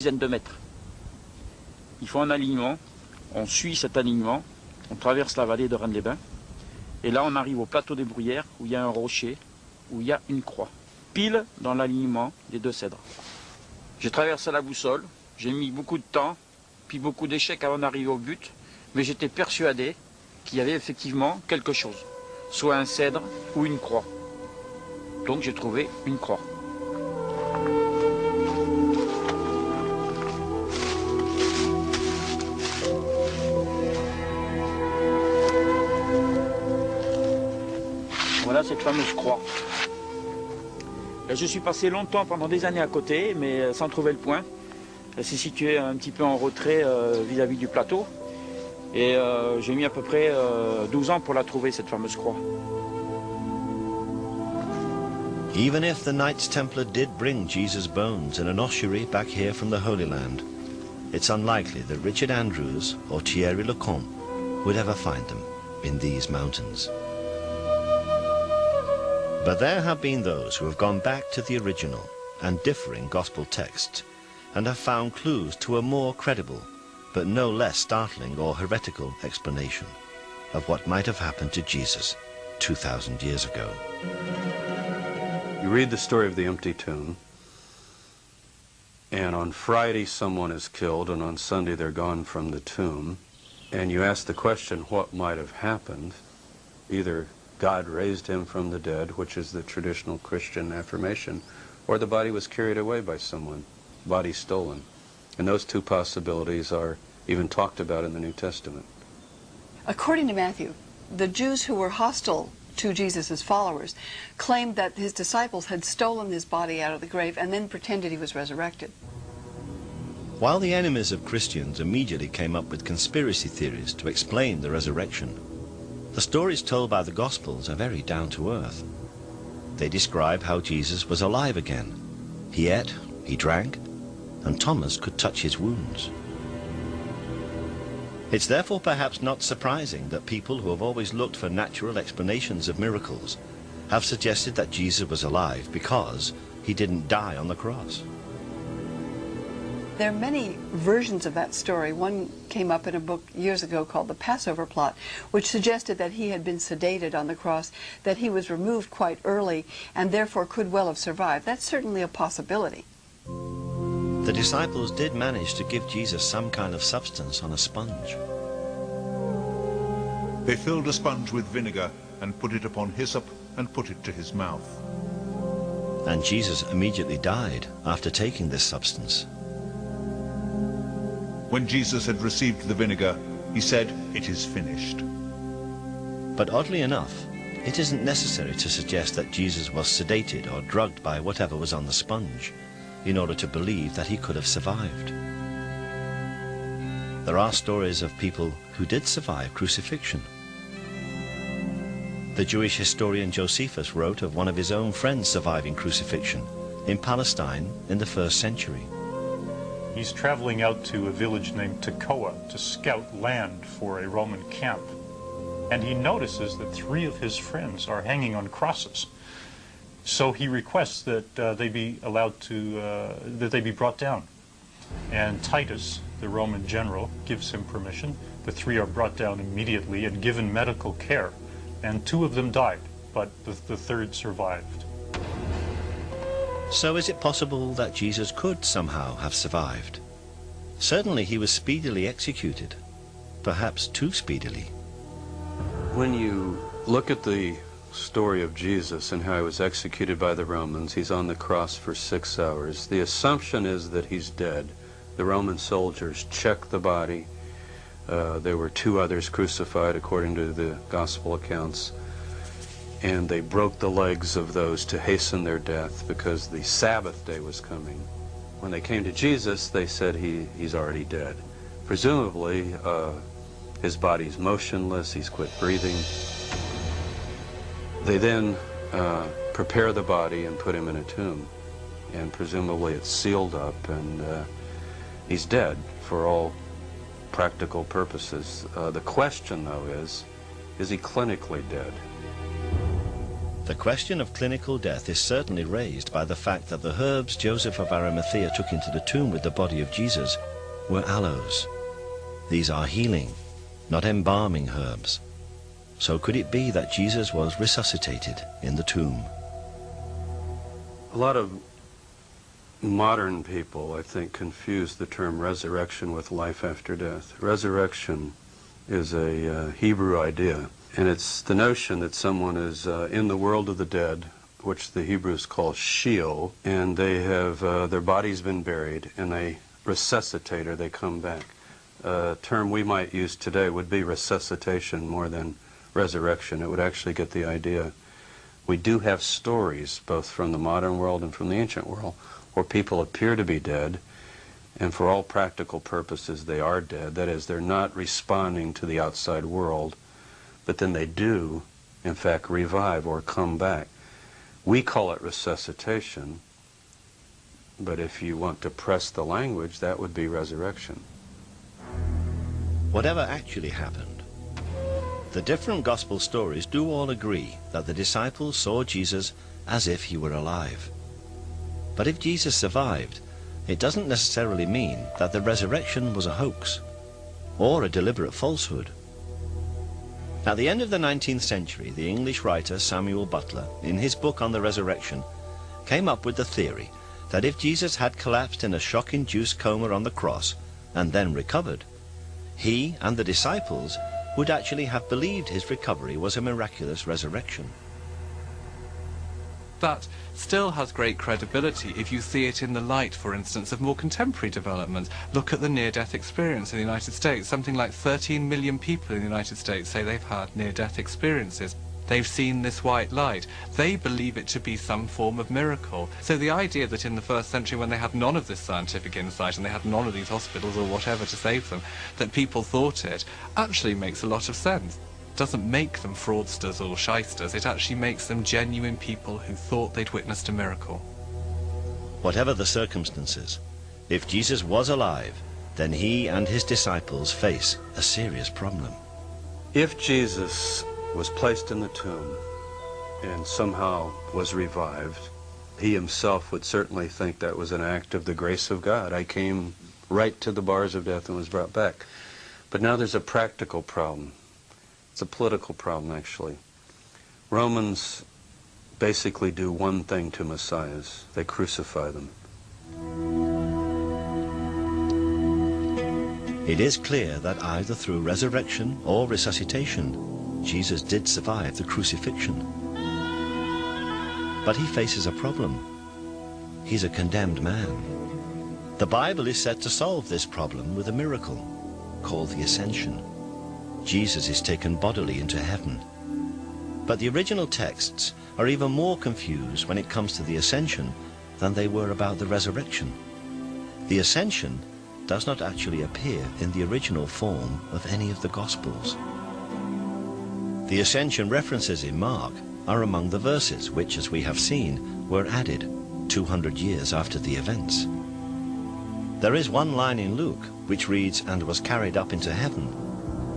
Dizaine de mètres. Il faut un alignement, on suit cet alignement, on traverse la vallée de Rennes-les-Bains, et là on arrive au plateau des Bruyères, où il y a un rocher, où il y a une croix, pile dans l'alignement des deux cèdres. J'ai traversé la boussole, j'ai mis beaucoup de temps, puis beaucoup d'échecs avant d'arriver au but, mais j'étais persuadé qu'il y avait effectivement quelque chose, soit un cèdre ou une croix. Donc j'ai trouvé une croix. Voilà cette fameuse croix. Je suis passé longtemps, pendant des années à côté, mais sans trouver le point. Elle s'est située un petit peu en retrait vis-à-vis du plateau. Et j'ai mis à peu près 12 ans pour la trouver, cette fameuse croix. Even if the Knights Templar did bring Jesus' bones in an ossuary back here from the Holy Land, it's unlikely that Richard Andrews or Thierry Lecomte would ever find them in these mountains. But there have been those who have gone back to the original and differing gospel texts and have found clues to a more credible but no less startling or heretical explanation of what might have happened to Jesus 2,000 years ago. You read the story of the empty tomb, and on Friday someone is killed, and on Sunday they're gone from the tomb, and you ask the question, what might have happened? Either God raised him from the dead, which is the traditional Christian affirmation, or the body was carried away by someone, body stolen. And those two possibilities are even talked about in the New Testament. According to Matthew, the Jews who were hostile to Jesus' followers claimed that his disciples had stolen his body out of the grave and then pretended he was resurrected. While the enemies of Christians immediately came up with conspiracy theories to explain the resurrection, the stories told by the Gospels are very down to earth. They describe how Jesus was alive again. He ate, he drank, and Thomas could touch his wounds. It's therefore perhaps not surprising that people who have always looked for natural explanations of miracles have suggested that Jesus was alive because he didn't die on the cross. There are many versions of that story. One came up in a book years ago called The Passover Plot, which suggested that he had been sedated on the cross, that he was removed quite early, and therefore could well have survived. That's certainly a possibility. The disciples did manage to give Jesus some kind of substance on a sponge. They filled a sponge with vinegar and put it upon hyssop and put it to his mouth. And Jesus immediately died after taking this substance. When Jesus had received the vinegar, he said, "It is finished." But oddly enough, it isn't necessary to suggest that Jesus was sedated or drugged by whatever was on the sponge in order to believe that he could have survived. There are stories of people who did survive crucifixion. The Jewish historian Josephus wrote of one of his own friends surviving crucifixion in Palestine in the 1st century. He's traveling out to a village named Tekoa to scout land for a Roman camp. And he notices that 3 of his friends are hanging on crosses. So he requests that they be allowed to, that they be brought down. And Titus, the Roman general, gives him permission. The 3 are brought down immediately and given medical care. And 2 of them died, but the 3rd survived. So is it possible that Jesus could somehow have survived? Certainly he was speedily executed, perhaps too speedily. When you look at the story of Jesus and how he was executed by the Romans, he's on the cross for 6 hours. The assumption is that he's dead. The Roman soldiers check the body. There were 2 others crucified according to the gospel accounts. And they broke the legs of those to hasten their death because the Sabbath day was coming. When they came to Jesus, they said he's already dead. Presumably, his body's motionless, he's quit breathing. They then prepare the body and put him in a tomb. And presumably it's sealed up and he's dead for all practical purposes. The question, though, is he clinically dead? The question of clinical death is certainly raised by the fact that the herbs Joseph of Arimathea took into the tomb with the body of Jesus were aloes. These are healing, not embalming herbs. So could it be that Jesus was resuscitated in the tomb? A lot of modern people, I think, confuse the term resurrection with life after death. Resurrection is a Hebrew idea, and it's the notion that someone is in the world of the dead, which the Hebrews call Sheol, and they have their body's been buried, and they resuscitate or they come back. A term we might use today would be resuscitation more than resurrection. It would actually get the idea. We do have stories, both from the modern world and from the ancient world, where people appear to be dead, and for all practical purposes they are dead. That is, they're not responding to the outside world, but then they do, in fact, revive or come back. We call it resuscitation, but if you want to press the language, that would be resurrection. Whatever actually happened, the different gospel stories do all agree that the disciples saw Jesus as if he were alive. But if Jesus survived, it doesn't necessarily mean that the resurrection was a hoax or a deliberate falsehood. At the end of the 19th century, the English writer Samuel Butler, in his book on the resurrection, came up with the theory that if Jesus had collapsed in a shock-induced coma on the cross and then recovered, he and the disciples would actually have believed his recovery was a miraculous resurrection. That still has great credibility if you see it in the light, for instance, of more contemporary developments. Look at the near-death experience in the United States. Something like 13 million people in the United States say they've had near-death experiences. They've seen this white light. They believe it to be some form of miracle. So the idea that in the first century, when they had none of this scientific insight and they had none of these hospitals or whatever to save them, that people thought it, actually makes a lot of sense. It doesn't make them fraudsters or shysters. It actually makes them genuine people who thought they'd witnessed a miracle. Whatever the circumstances, if Jesus was alive, then he and his disciples face a serious problem. If Jesus was placed in the tomb and somehow was revived, he himself would certainly think that was an act of the grace of God. I came right to the bars of death and was brought back. But now there's a practical problem. It's a political problem, actually. Romans basically do one thing to messiahs. They crucify them. It is clear that either through resurrection or resuscitation, Jesus did survive the crucifixion. But he faces a problem. He's a condemned man. The Bible is said to solve this problem with a miracle called the Ascension. Jesus is taken bodily into heaven. But the original texts are even more confused when it comes to the Ascension than they were about the resurrection. The Ascension does not actually appear in the original form of any of the Gospels. The Ascension references in Mark are among the verses which, as we have seen, were added 200 years after the events. There is one line in Luke which reads, "and was carried up into heaven,"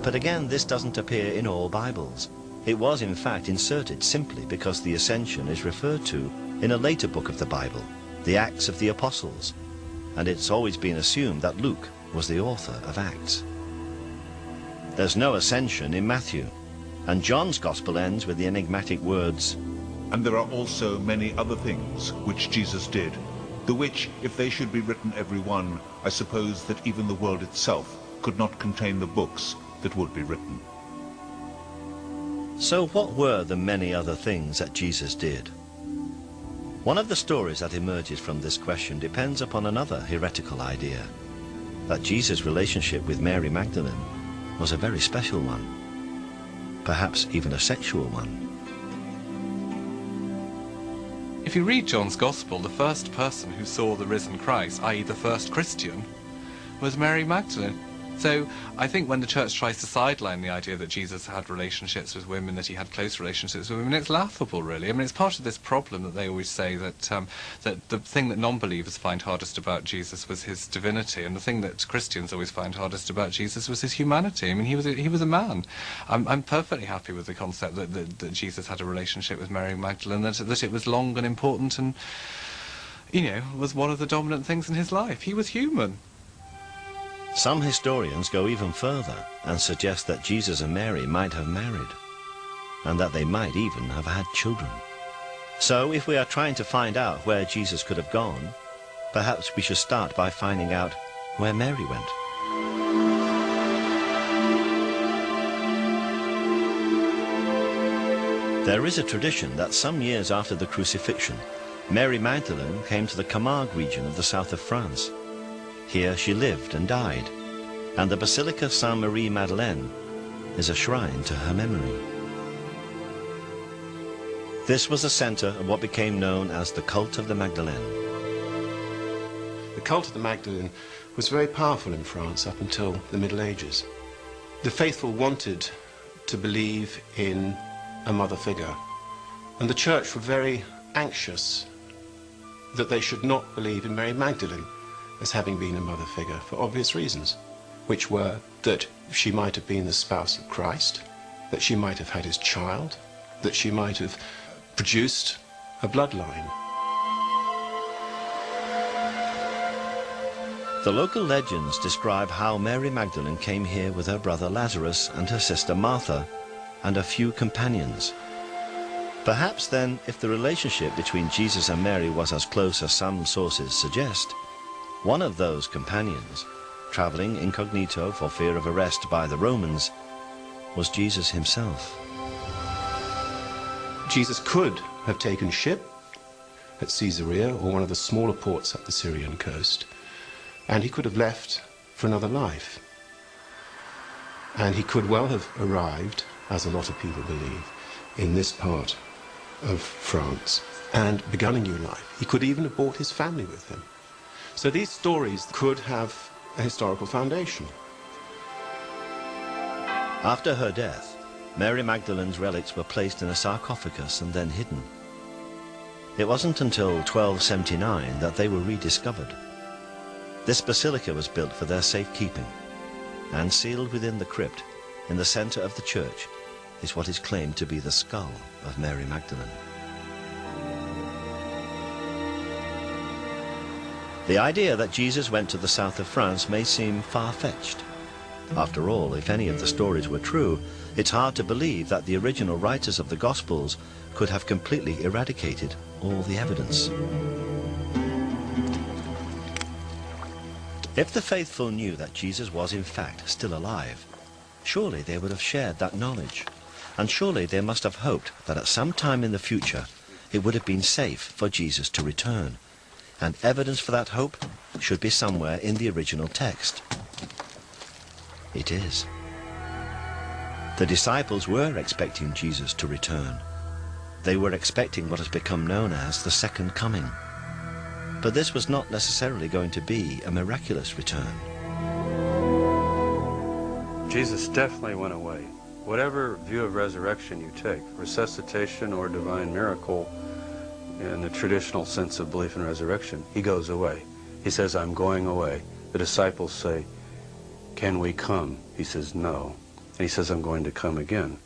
but again this doesn't appear in all Bibles. It was in fact inserted simply because the Ascension is referred to in a later book of the Bible, the Acts of the Apostles, and it's always been assumed that Luke was the author of Acts. There's no Ascension in Matthew, and John's Gospel ends with the enigmatic words, "And there are also many other things which Jesus did, the which, if they should be written every one, I suppose that even the world itself could not contain the books that would be written." So what were the many other things that Jesus did? One of the stories that emerges from this question depends upon another heretical idea, that Jesus' relationship with Mary Magdalene was a very special one, perhaps even a sexual one. If you read John's Gospel, the first person who saw the risen Christ, i.e. the first Christian, was Mary Magdalene. So I think when the church tries to sideline the idea that Jesus had relationships with women, that he had close relationships with women, it's laughable, really. I mean, it's part of this problem that they always say that that the thing that non-believers find hardest about Jesus was his divinity, and the thing that Christians always find hardest about Jesus was his humanity. I mean, he was a man. I'm perfectly happy with the concept that Jesus had a relationship with Mary Magdalene, that it was long and important and, you know, was one of the dominant things in his life. He was human. Some historians go even further and suggest that Jesus and Mary might have married, and that they might even have had children. So if we are trying to find out where Jesus could have gone, perhaps we should start by finding out where Mary went. There is a tradition that some years after the crucifixion, Mary Magdalene came to the Camargue region of the south of France. Here she lived and died, and the Basilica Sainte-Marie-Madeleine is a shrine to her memory. This was the center of what became known as the cult of the Magdalene. The cult of the Magdalene was very powerful in France up until the Middle Ages. The faithful wanted to believe in a mother figure, and the church were very anxious that they should not believe in Mary Magdalene as having been a mother figure for obvious reasons, which were that she might have been the spouse of Christ, that she might have had his child, that she might have produced a bloodline. The local legends describe how Mary Magdalene came here with her brother Lazarus and her sister Martha and a few companions. Perhaps then, if the relationship between Jesus and Mary was as close as some sources suggest, one of those companions, traveling incognito for fear of arrest by the Romans, was Jesus himself. Jesus could have taken ship at Caesarea or one of the smaller ports up the Syrian coast, and he could have left for another life. And he could well have arrived, as a lot of people believe, in this part of France and begun a new life. He could even have brought his family with him. So these stories could have a historical foundation. After her death, Mary Magdalene's relics were placed in a sarcophagus and then hidden. It wasn't until 1279 that they were rediscovered. This basilica was built for their safekeeping, and sealed within the crypt, in the center of the church, is what is claimed to be the skull of Mary Magdalene. The idea that Jesus went to the south of France may seem far-fetched. After all, if any of the stories were true, it's hard to believe that the original writers of the Gospels could have completely eradicated all the evidence. If the faithful knew that Jesus was in fact still alive, surely they would have shared that knowledge, and surely they must have hoped that at some time in the future it would have been safe for Jesus to return. And evidence for that hope should be somewhere in the original text. It is. The disciples were expecting Jesus to return. They were expecting what has become known as the second coming. But this was not necessarily going to be a miraculous return. Jesus definitely went away. Whatever view of resurrection you take, resuscitation or divine miracle, in the traditional sense of belief in resurrection, he goes away. He says, I'm going away. The disciples say, can we come? He says, no. And he says, I'm going to come again.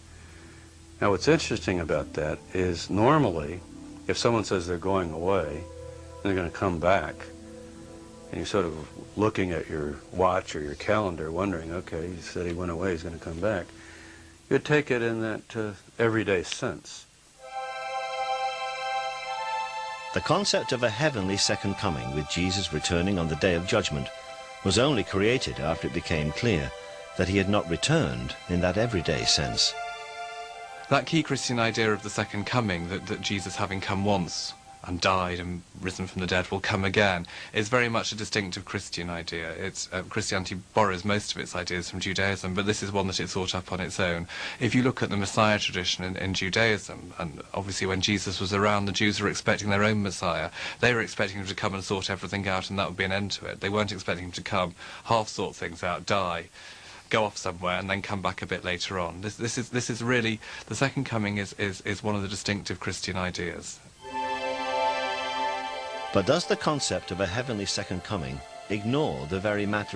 Now what's interesting about that is normally, if someone says they're going away, and they're going to come back, and you're sort of looking at your watch or your calendar wondering, okay, he said he went away, he's going to come back, you'd take it in that everyday sense. The concept of a heavenly second coming with Jesus returning on the Day of Judgment was only created after it became clear that he had not returned in that everyday sense. That key Christian idea of the second coming, that Jesus having come once and died and risen from the dead will come again is very much a distinctive Christian idea. It's Christianity borrows most of its ideas from Judaism, but this is one that it thought up on its own. If you look at the Messiah tradition in Judaism, and obviously when Jesus was around, the Jews were expecting their own Messiah. They were expecting him to come and sort everything out, and that would be an end to it. They weren't expecting him to come, half sort things out, die, go off somewhere and then come back a bit later on. This is really, the second coming is one of the distinctive Christian ideas. But does the concept of a heavenly second coming ignore the very matter